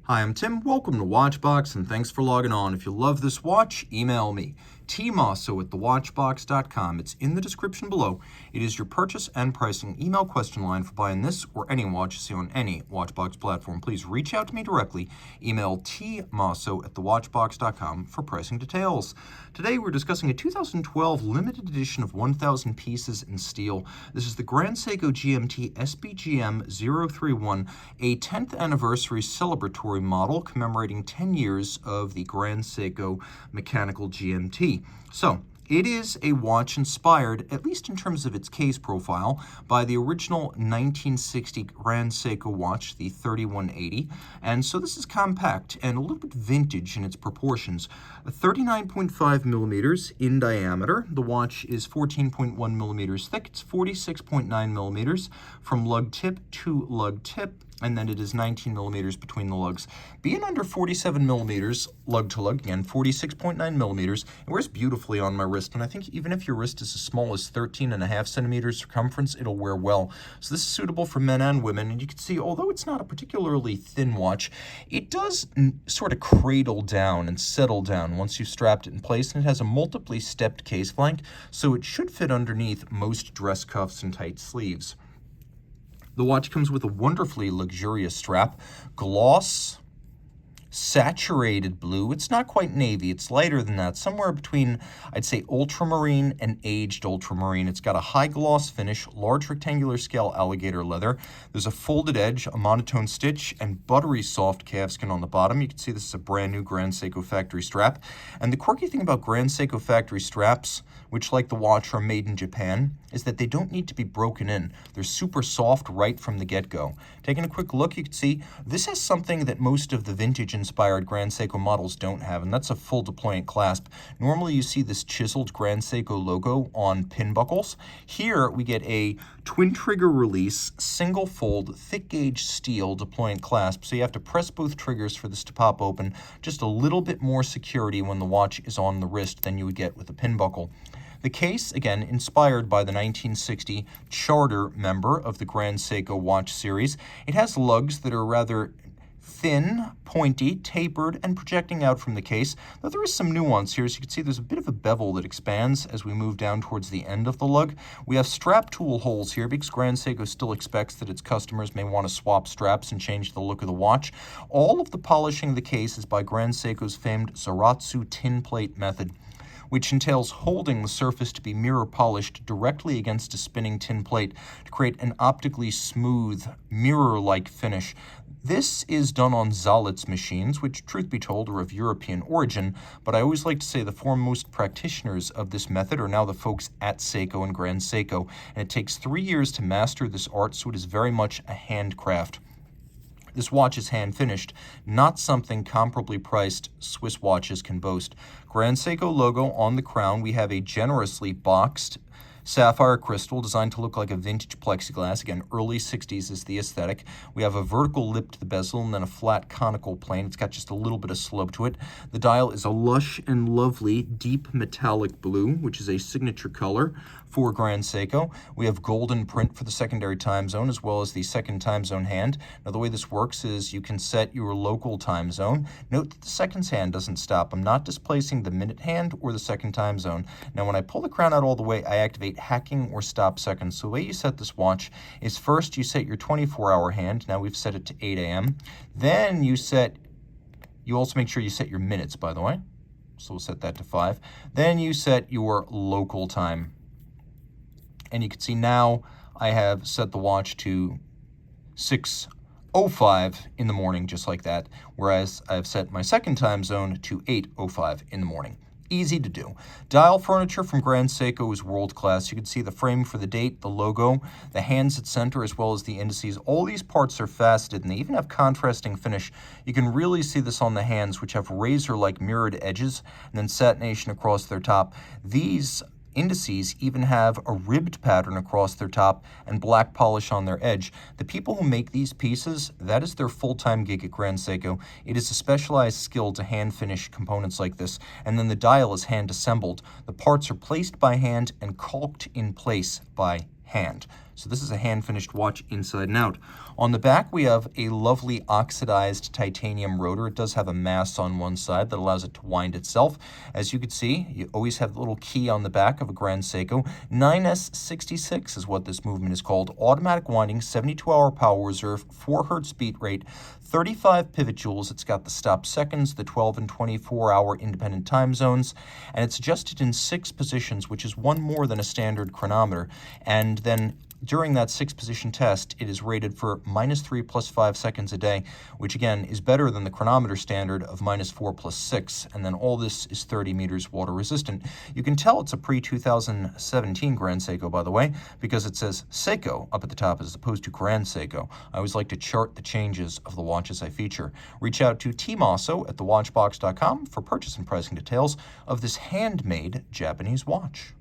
Hi, I'm Tim. Welcome to Watchbox, and thanks for logging on. If you love this watch, email me, Team Mosso at thewatchbox.com. It's in the description below. It is your purchase and pricing email question line for buying this or any watch you see on any Watchbox platform. Please reach out to me directly. Email tmosso at thewatchbox.com for pricing details. Today we're discussing a 2012 limited edition of 1,000 pieces in steel. This is the Grand Seiko GMT SBGM031, a 10th anniversary celebratory model commemorating 10 years of the Grand Seiko mechanical GMT. So, it is a watch inspired, at least in terms of its case profile, by the original 1960 Grand Seiko watch, the 3180. And so this is compact and a little bit vintage in its proportions. 39.5 millimeters in diameter. The watch is 14.1 millimeters thick. It's 46.9 millimeters from lug tip to lug tip. And then it is 19 millimeters between the lugs. Being under 47 millimeters, lug to lug, again, 46.9 millimeters, it wears beautifully on my wrist. And I think even if your wrist is as small as 13.5 centimeters circumference, it'll wear well. So this is suitable for men and women. And you can see, although it's not a particularly thin watch, it does sort of cradle down and settle down once you've strapped it in place. And it has a multiply stepped case flank, so it should fit underneath most dress cuffs and tight sleeves. The watch comes with a wonderfully luxurious strap, gloss, saturated blue. It's not quite navy, it's lighter than that, somewhere between, I'd say, ultramarine and aged ultramarine. It's got a high gloss finish, large rectangular scale alligator leather. There's a folded edge, a monotone stitch, and buttery soft calfskin on the bottom. You can see this is a brand new Grand Seiko factory strap. And the quirky thing about Grand Seiko factory straps, which like the watch are made in Japan, is that they don't need to be broken in. They're super soft right from the get-go. Taking a quick look, you can see this has something that most of the vintage-inspired Grand Seiko models don't have, and that's a full deployant clasp. Normally you see this chiseled Grand Seiko logo on pin buckles. Here we get a twin trigger release, single fold, thick gauge steel deployant clasp, so you have to press both triggers for this to pop open. Just a little bit more security when the watch is on the wrist than you would get with a pin buckle. The case, again, inspired by the 1960 charter member of the Grand Seiko watch series. It has lugs that are rather thin, pointy, tapered, and projecting out from the case. Though there is some nuance here. As you can see, there's a bit of a bevel that expands as we move down towards the end of the lug. We have strap tool holes here because Grand Seiko still expects that its customers may want to swap straps and change the look of the watch. All of the polishing of the case is by Grand Seiko's famed Zaratsu tin plate method, which entails holding the surface to be mirror polished directly against a spinning tin plate to create an optically smooth, mirror-like finish. This is done on Zalitz machines, which, truth be told, are of European origin, but I always like to say the foremost practitioners of this method are now the folks at Seiko and Grand Seiko, and it takes 3 years to master this art, so it is very much a handcraft. This watch is hand-finished, not something comparably priced Swiss watches can boast. Grand Seiko logo on the crown. We have a generously boxed sapphire crystal designed to look like a vintage plexiglass. Again, early 60s is the aesthetic. We have a vertical lip to the bezel and then a flat conical plane. It's got just a little bit of slope to it. The dial is a lush and lovely deep metallic blue, which is a signature color for Grand Seiko. We have golden print for the secondary time zone as well as the second time zone hand. Now the way this works is you can set your local time zone. Note that the seconds hand doesn't stop. I'm not displacing the minute hand or the second time zone. Now when I pull the crown out all the way, I activate hacking or stop seconds. So the way you set this watch is first you set your 24-hour hand. Now we've set it to 8 a.m. Then you also make sure you set your minutes, by the way. So we'll set that to 5. Then you set your local time. And you can see now I have set the watch to 6:05 in the morning, just like that, whereas I've set my second time zone to 8:05 in the morning. Easy to do. Dial furniture from Grand Seiko is world class. You can see the frame for the date, the logo, the hands at center, as well as the indices. All these parts are faceted, and they even have contrasting finish. You can really see this on the hands, which have razor-like mirrored edges, and then satination across their top. These indices even have a ribbed pattern across their top and black polish on their edge. The people who make these pieces, that is their full-time gig at Grand Seiko. It is a specialized skill to hand finish components like this, and then the dial is hand assembled. The parts are placed by hand and caulked in place by hand. So this is a hand-finished watch inside and out. On the back, we have a lovely oxidized titanium rotor. It does have a mass on one side that allows it to wind itself. As you can see, you always have the little key on the back of a Grand Seiko. 9S66 is what this movement is called. Automatic winding, 72-hour power reserve, 4 Hz beat rate, 35 pivot jewels. It's got the stop seconds, the 12 and 24-hour independent time zones, and it's adjusted in 6 positions, which is one more than a standard chronometer. And then during that 6-position test, it is rated for -3 + 5 seconds a day, which again is better than the chronometer standard of -4 + 6, and then all this is 30 meters water resistant. You can tell it's a pre-2017 Grand Seiko, by the way, because it says Seiko up at the top as opposed to Grand Seiko. I always like to chart the changes of the watches I feature. Reach out to Team Mosso at thewatchbox.com for purchase and pricing details of this handmade Japanese watch.